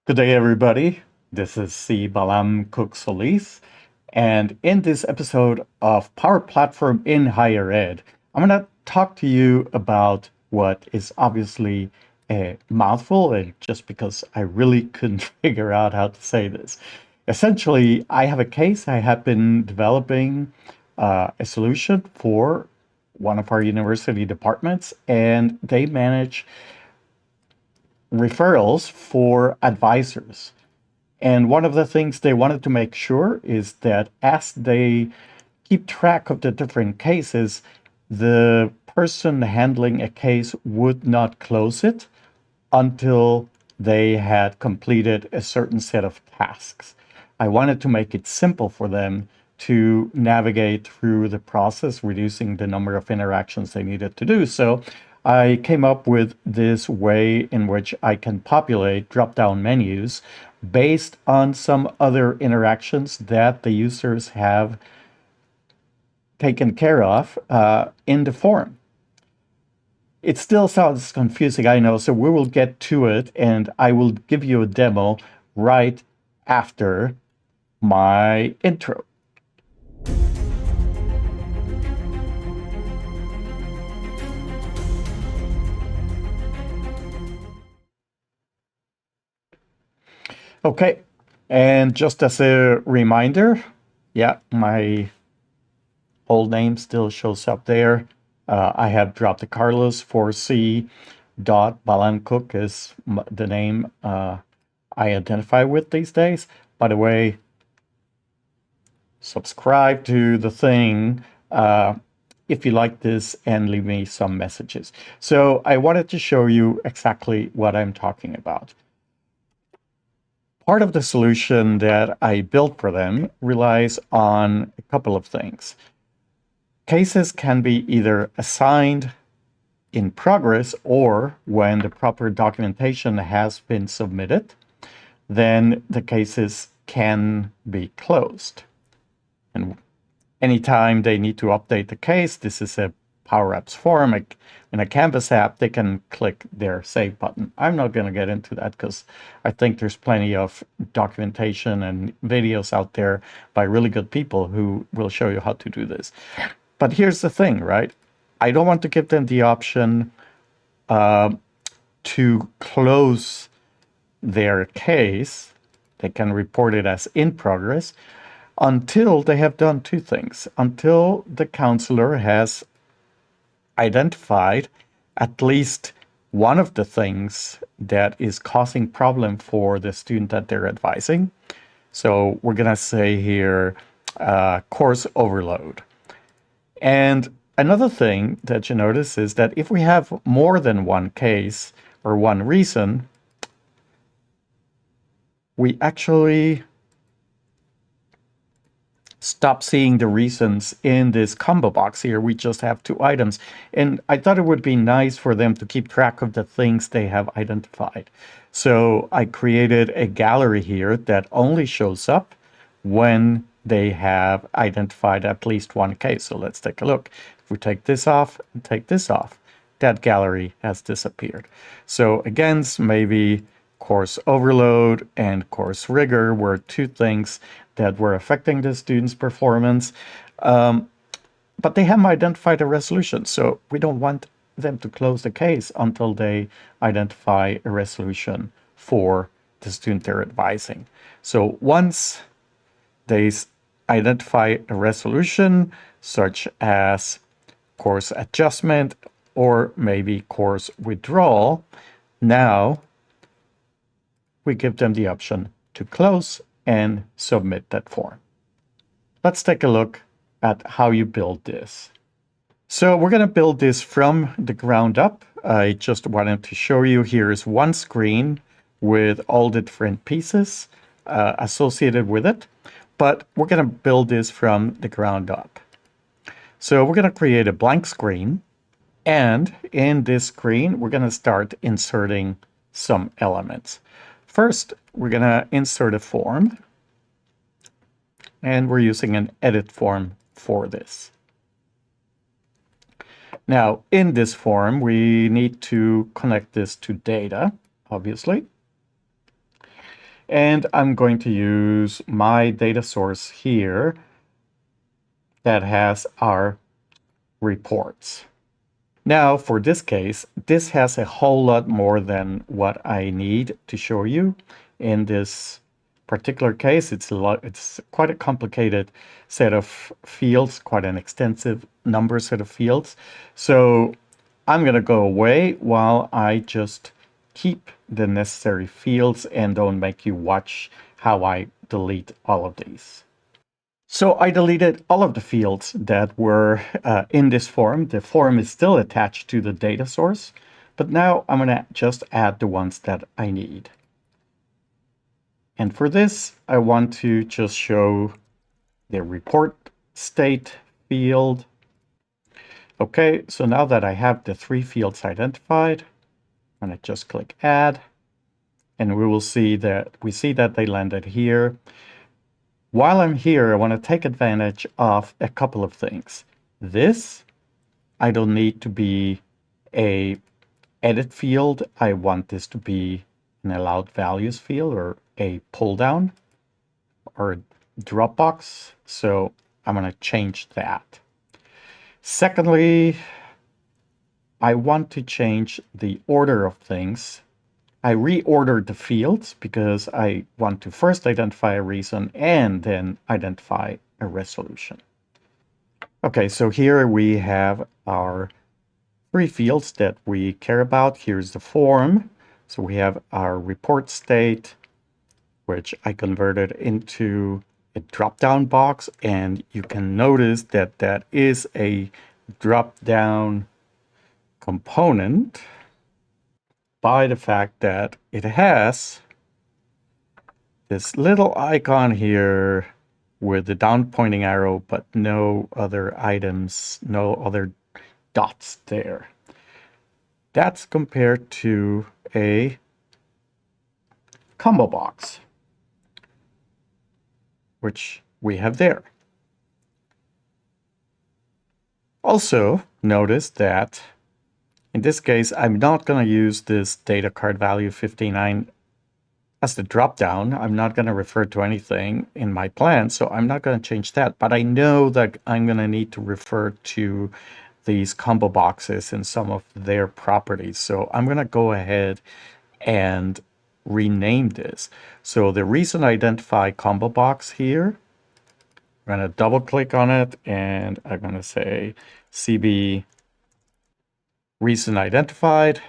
Good day, everybody. This is C. Balam Cook Solis, and in this episode of Power Platform in Higher Ed, I'm going to talk to you about what is obviously a mouthful, and just because I really couldn't figure out how to say this. Essentially, I have a case. I have been developing a solution for one of our university departments, and they manage referrals for advisors. And one of the things they wanted to make sure is that as they keep track of the different cases, the person handling a case would not close it until they had completed a certain set of tasks. I wanted to make it simple for them to navigate through the process, reducing the number of interactions they needed to do. So I came up with this way in which I can populate drop-down menus based on some other interactions that the users have taken care of in the form. It still sounds confusing, I know, so we will get to it, and I will give you a demo right after my intro. Okay, and just as a reminder, yeah, my old name still shows up there. I have dropped the Carlos 4C dot Balancook is the name I identify with these days. By the way, subscribe to the thing if you like this and leave me some messages. So I wanted to show you exactly what I'm talking about. Part of the solution that I built for them relies on a couple of things. Cases can be either assigned in progress or when the proper documentation has been submitted, then the cases can be closed. And anytime they need to update the case, this is a PowerApps form. In a Canvas app, they can click their Save button. I'm not going to get into that because I think there's plenty of documentation and videos out there by really good people who will show you how to do this. But here's the thing, right? I don't want to give them the option to close their case. They can report it as in progress until they have done two things. Until the counselor has identified at least one of the things that is causing problem for the student that they're advising. So we're going to say here course overload. And another thing that you notice is that if we have more than one case or one reason, we actually stop seeing the reasons in this combo box here. We just have two items. And I thought it would be nice for them to keep track of the things they have identified. So I created a gallery here that only shows up when they have identified at least one case. So let's take a look. If we take this off and take this off, that gallery has disappeared. So again, maybe course overload and course rigor were two things that were affecting the student's performance, but they haven't identified a resolution. So we don't want them to close the case until they identify a resolution for the student they're advising. So once they identify a resolution, such as course adjustment or maybe course withdrawal, now we give them the option to close and submit that form. Let's take a look at how you build this. So we're going to build this from the ground up. I just wanted to show you here is one screen with all the different pieces associated with it, but we're going to build this from the ground up. So we're going to create a blank screen, and in this screen, we're going to start inserting some elements. First, we're going to insert a form, and we're using an edit form for this. Now, in this form, we need to connect this to data, obviously. And I'm going to use my data source here that has our reports. Now, for this case, this has a whole lot more than what I need to show you. In this particular case, it's quite a complicated set of fields, quite an extensive number set of fields. So I'm going to go away while I just keep the necessary fields and don't make you watch how I delete all of these. So I deleted all of the fields that were in this form. The form is still attached to the data source, but now I'm going to just add the ones that I need. And for this, I want to just show the report state field. Okay, so now that I have the 3 fields identified, I'm going to just click add, and we see that they landed here. While I'm here, I want to take advantage of a couple of things. This, I don't need to be a edit field. I want this to be an allowed values field or a pull down or drop box. So I'm going to change that. Secondly, I want to change the order of things. I reordered the fields because I want to first identify a reason and then identify a resolution. Okay, so here we have our 3 fields that we care about. Here's the form. So we have our report state, which I converted into a drop-down box, and you can notice that that is a drop-down component by the fact that it has this little icon here with the down pointing arrow, but no other items, no other dots there. That's compared to a combo box, which we have there. Also, notice that in this case, I'm not going to use this data card value 59 as the dropdown. I'm not going to refer to anything in my plan, so I'm not going to change that. But I know that I'm going to need to refer to these combo boxes and some of their properties. So I'm going to go ahead and rename this. So the reason identify combo box here, I'm going to double click on it and I'm going to say CB reason identified.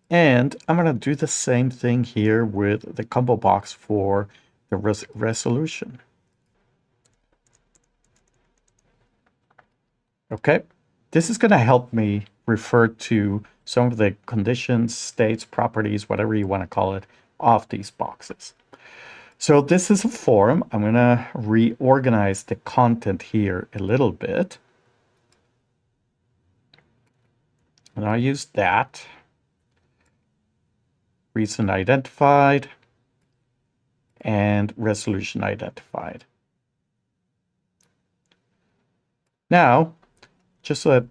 And I'm going to do the same thing here with the combo box for the resolution. Okay, this is going to help me refer to some of the conditions, states, properties, whatever you want to call it, of these boxes. So this is a form. I'm going to reorganize the content here a little bit. And I'll use that. Reason identified and resolution identified. Now, just so that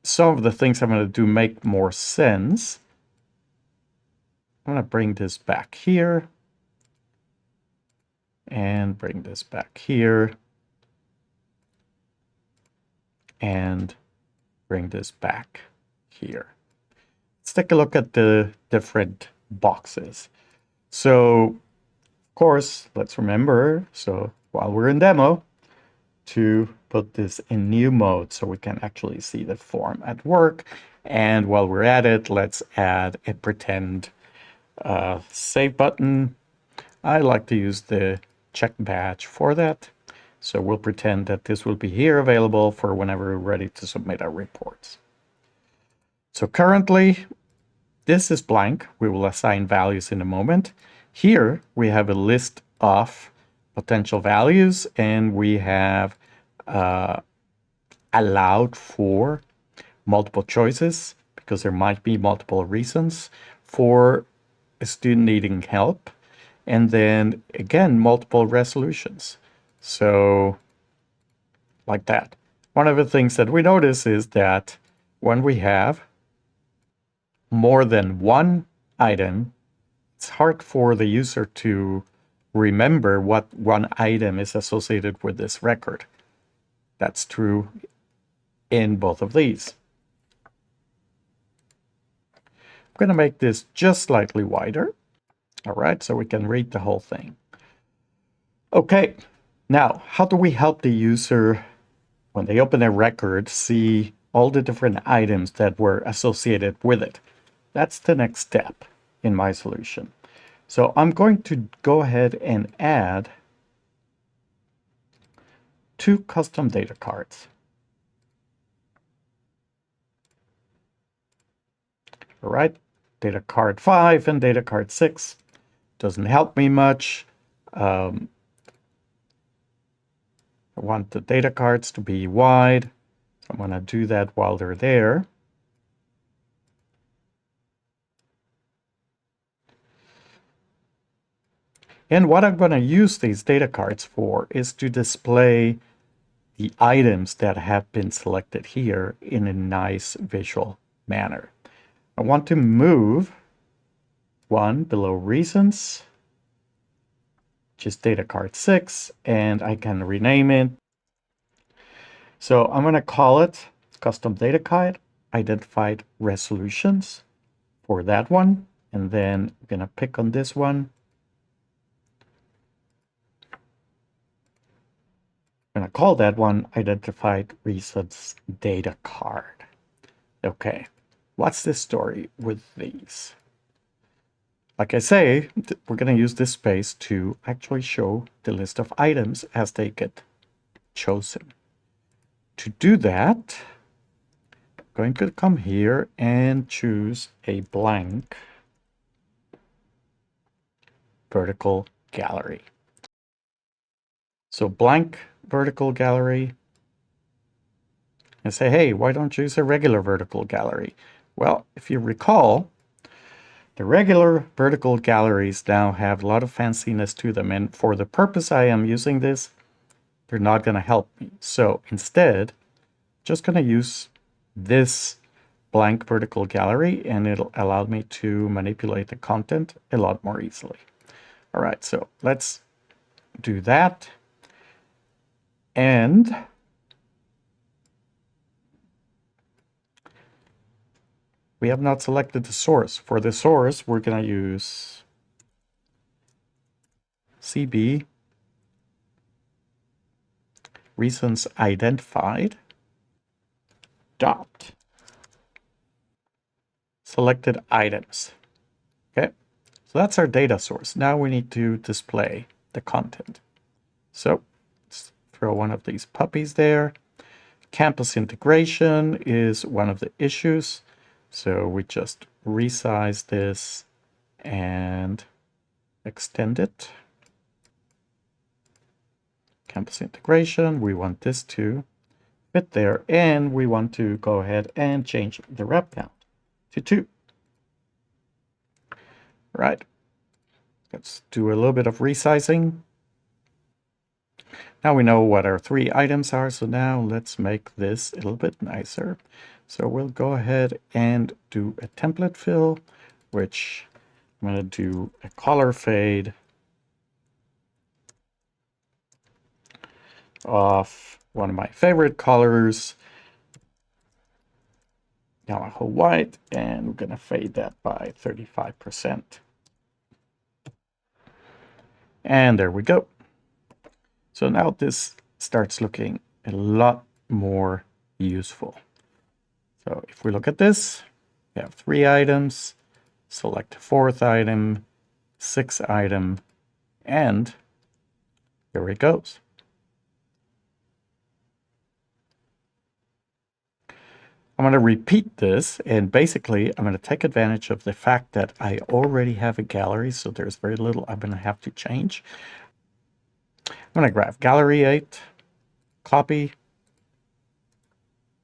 some of the things I'm going to do make more sense, I'm going to bring this back here and bring this back here and bring this back here. Let's take a look at the different boxes. So, of course, let's remember, so while we're in demo, to put this in new mode so we can actually see the form at work. And while we're at it, let's add a pretend save button. I like to use the check badge for that. So we'll pretend that this will be here available for whenever we're ready to submit our reports. So currently, this is blank. We will assign values in a moment. Here we have a list of potential values, and we have allowed for multiple choices because there might be multiple reasons for a student needing help. And then again, multiple resolutions. So like that. One of the things that we notice is that when we have more than one item it's hard for the user to remember what one item is associated with this record. That's true in both of these. I'm going to make this just slightly wider. All right, so we can read the whole thing. Okay, now how do we help the user, when they open a record, see all the different items that were associated with it? That's the next step in my solution. So I'm going to go ahead and add 2 custom data cards. All right, data card 5 and data card 6. Doesn't help me much. I want the data cards to be wide. So I'm going to do that while they're there. And what I'm going to use these data cards for is to display the items that have been selected here in a nice visual manner. I want to move one below reasons, which is data card 6, and I can rename it. So I'm going to call it custom data card identified resolutions for that one. And then I'm going to pick on this one. I'm going to call that one identified reasons data card. Okay, what's the story with these? Like I say, we're going to use this space to actually show the list of items as they get chosen. To do that, I'm going to come here and choose a blank vertical gallery. So blank vertical gallery, and say, hey, why don't you use a regular vertical gallery? Well, if you recall, the regular vertical galleries now have a lot of fanciness to them, and for the purpose I am using this, they're not going to help me. So instead, just going to use this blank vertical gallery, and it'll allow me to manipulate the content a lot more easily. All right, so let's do that. And we have not selected the source. For the source, we're going to use CB reasons identified dot selected items. Okay, so that's our data source. Now we need to display the content. So let's throw one of these puppies there. Campus integration is one of the issues. So we just resize this and extend it. Campus integration, we want this to fit there, and we want to go ahead and change the rep count to 2. Right, let's do a little bit of resizing. Now we know what our 3 items are, so now let's make this a little bit nicer. So we'll go ahead and do a template fill, which I'm going to do a color fade of one of my favorite colors, Yamaha white, and we're going to fade that by 35%. And there we go. So now this starts looking a lot more useful. So if we look at this, we have 3 items, select 4th item, 6th item, and here it goes. I'm going to repeat this, and basically I'm going to take advantage of the fact that I already have a gallery, so there's very little I'm going to have to change. I'm going to grab gallery 8, copy,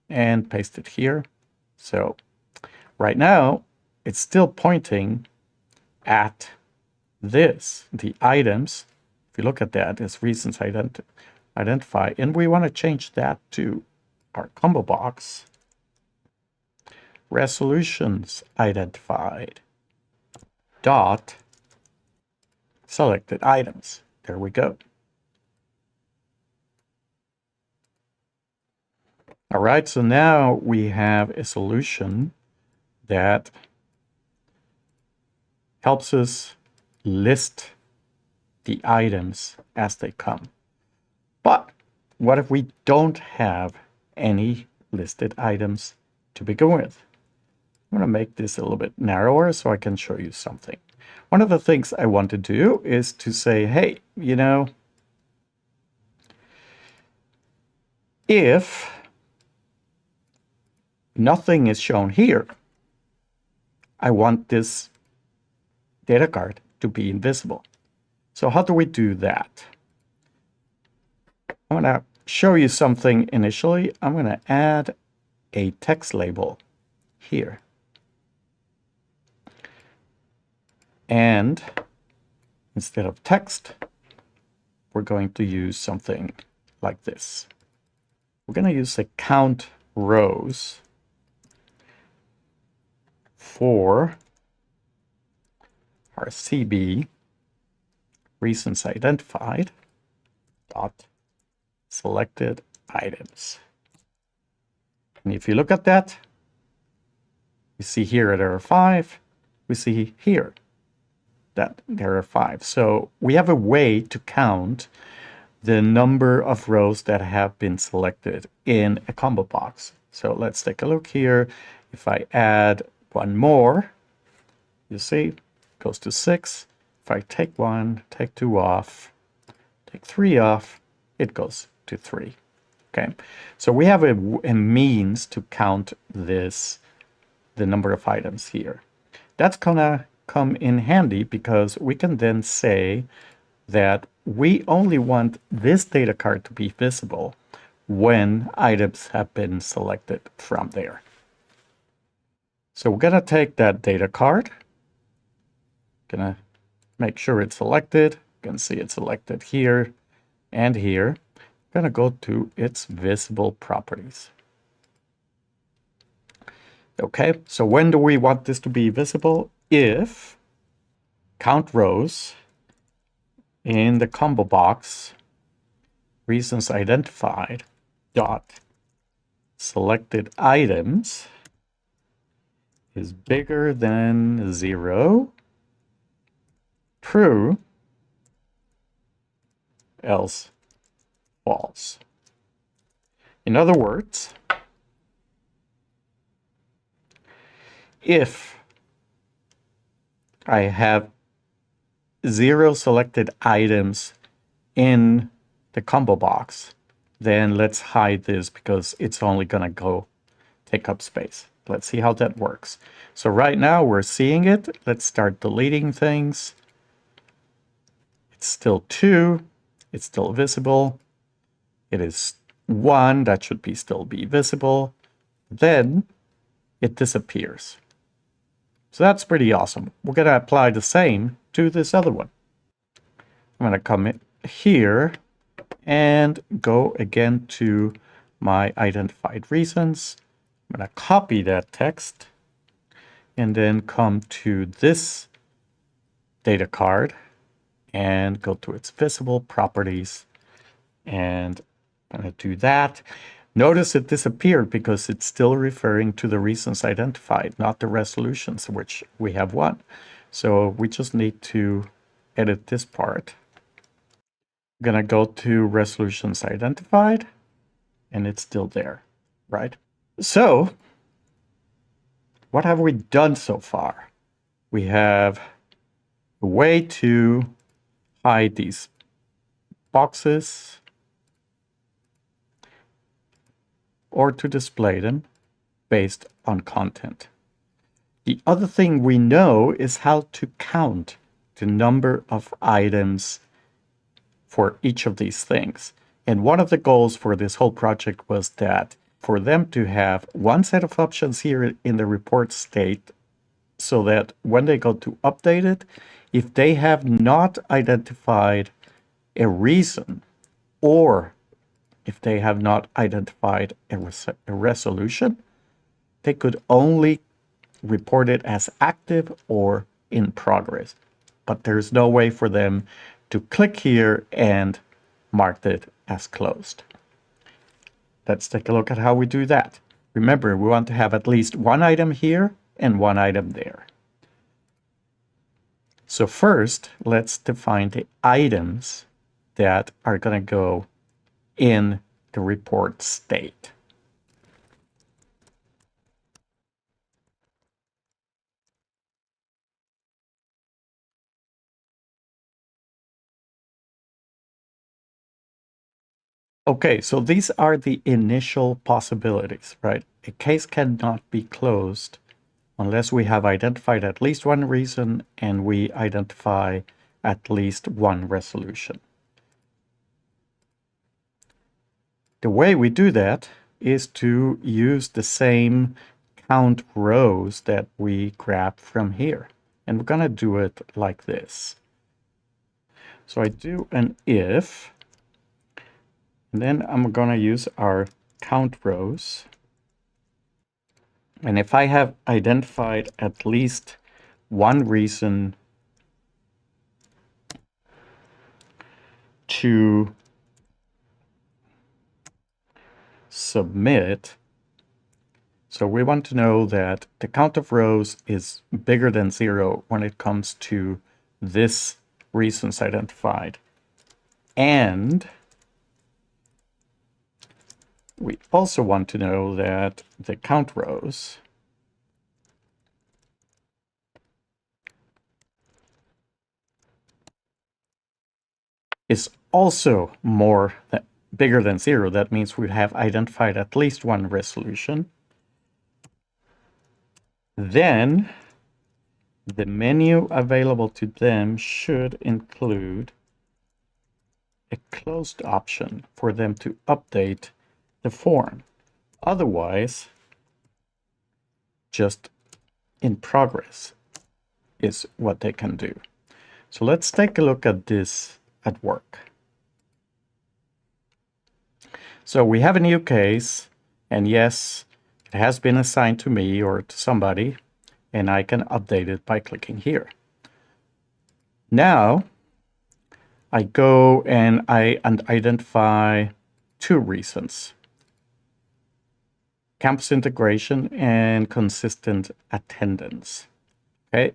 and paste it here. So right now it's still pointing at this, the items. If you look at that, it's reasons identify, and we want to change that to our combo box. Resolutions identified dot selected items. There we go. All right, so now we have a solution that helps us list the items as they come. But what if we don't have any listed items to begin with? I'm going to make this a little bit narrower so I can show you something. One of the things I want to do is to say, hey, you know, if nothing is shown here, I want this data card to be invisible. So how do we do that? I'm going to show you something initially. I'm going to add a text label here. And instead of text, we're going to use something like this. We're going to use a count rows for our CB reasons identified dot selected items. And if you look at that, you see here there are 5. We see here that there are 5. So we have a way to count the number of rows that have been selected in a combo box. So let's take a look here. If I add one more, you see, it goes to 6. If I take 1, take 2 off, take 3 off, it goes to 3. Okay, so we have a means to count the number of items here. That's gonna come in handy because we can then say that we only want this data card to be visible when items have been selected from there. So we're gonna take that data card, gonna make sure it's selected. You can see it's selected here and here. Gonna go to its visible properties. Okay, so when do we want this to be visible? If count rows in the combo box reasons identified dot selected items is bigger than 0, true, else false. In other words, if I have 0 selected items in the combo box, then let's hide this because it's only gonna go take up space. Let's see how that works. So right now we're seeing it. Let's start deleting things. It's still 2. It's still visible. It is 1. That should still be visible. Then it disappears. So that's pretty awesome. We're going to apply the same to this other one. I'm going to come in here and go again to my identified reasons. I'm going to copy that text and then come to this data card and go to its visible properties. And I'm going to do that. Notice it disappeared because it's still referring to the reasons identified, not the resolutions, which we have 1. So we just need to edit this part. I'm going to go to resolutions identified, and it's still there, right? So what have we done so far? We have a way to hide these boxes or to display them based on content. The other thing we know is how to count the number of items for each of these things. And one of the goals for this whole project was that for them to have one set of options here in the report state so that when they go to update it, if they have not identified a reason or if they have not identified a resolution, they could only report it as active or in progress. but there's no way for them to click here and mark it as closed. Let's take a look at how we do that. Remember, we want to have at least one item here and one item there. So first, let's define the items that are going to go in the report state. Okay, so these are the initial possibilities, right? A case cannot be closed unless we have identified at least one reason and we identify at least one resolution. The way we do that is to use the same count rows that we grabbed from here. And we're going to do it like this. So I do an if, and then I'm going to use our count rows. And if I have identified at least one reason to submit, so we want to know that the count of rows is bigger than 0 when it comes to this reasons identified. And we also want to know that the count rows is also bigger than 0. That means we have identified at least one resolution. Then the menu available to them should include a closed option for them to update the form. Otherwise, just in progress is what they can do. So let's take a look at this at work. So we have a new case, and yes, it has been assigned to me or to somebody, and I can update it by clicking here. Now, I go and I identify two reasons: campus integration and consistent attendance. Okay,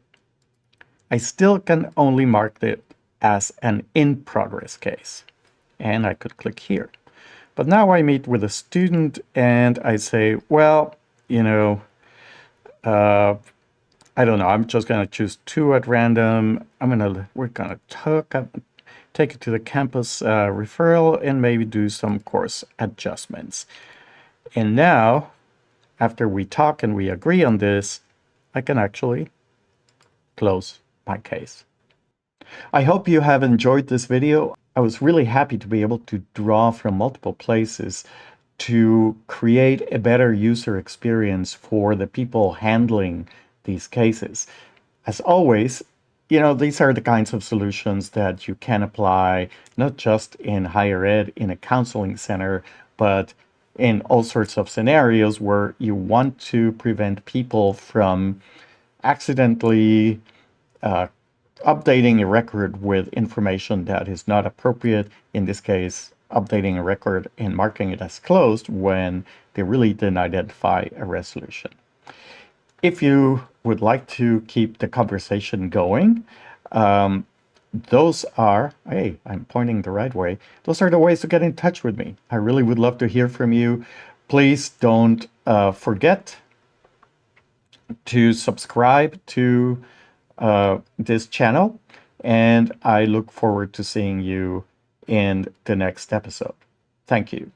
I still can only mark it as an in-progress case, and I could click here. But now I meet with a student and I say, well, you know, I don't know, I'm just going to choose two at random. We're going to take it to the campus referral and maybe do some course adjustments. And now, after we talk and we agree on this, I can actually close my case. I hope you have enjoyed this video. I was really happy to be able to draw from multiple places to create a better user experience for the people handling these cases. As always, these are the kinds of solutions that you can apply not just in higher ed, in a counseling center, but in all sorts of scenarios where you want to prevent people from accidentally updating a record with information that is not appropriate. In this case, updating a record and marking it as closed when they really didn't identify a resolution. If you would like to keep the conversation going, those are, hey, I'm pointing the right way. Those are the ways to get in touch with me. I really would love to hear from you. Please don't forget to subscribe to this channel, and I look forward to seeing you in the next episode. Thank you.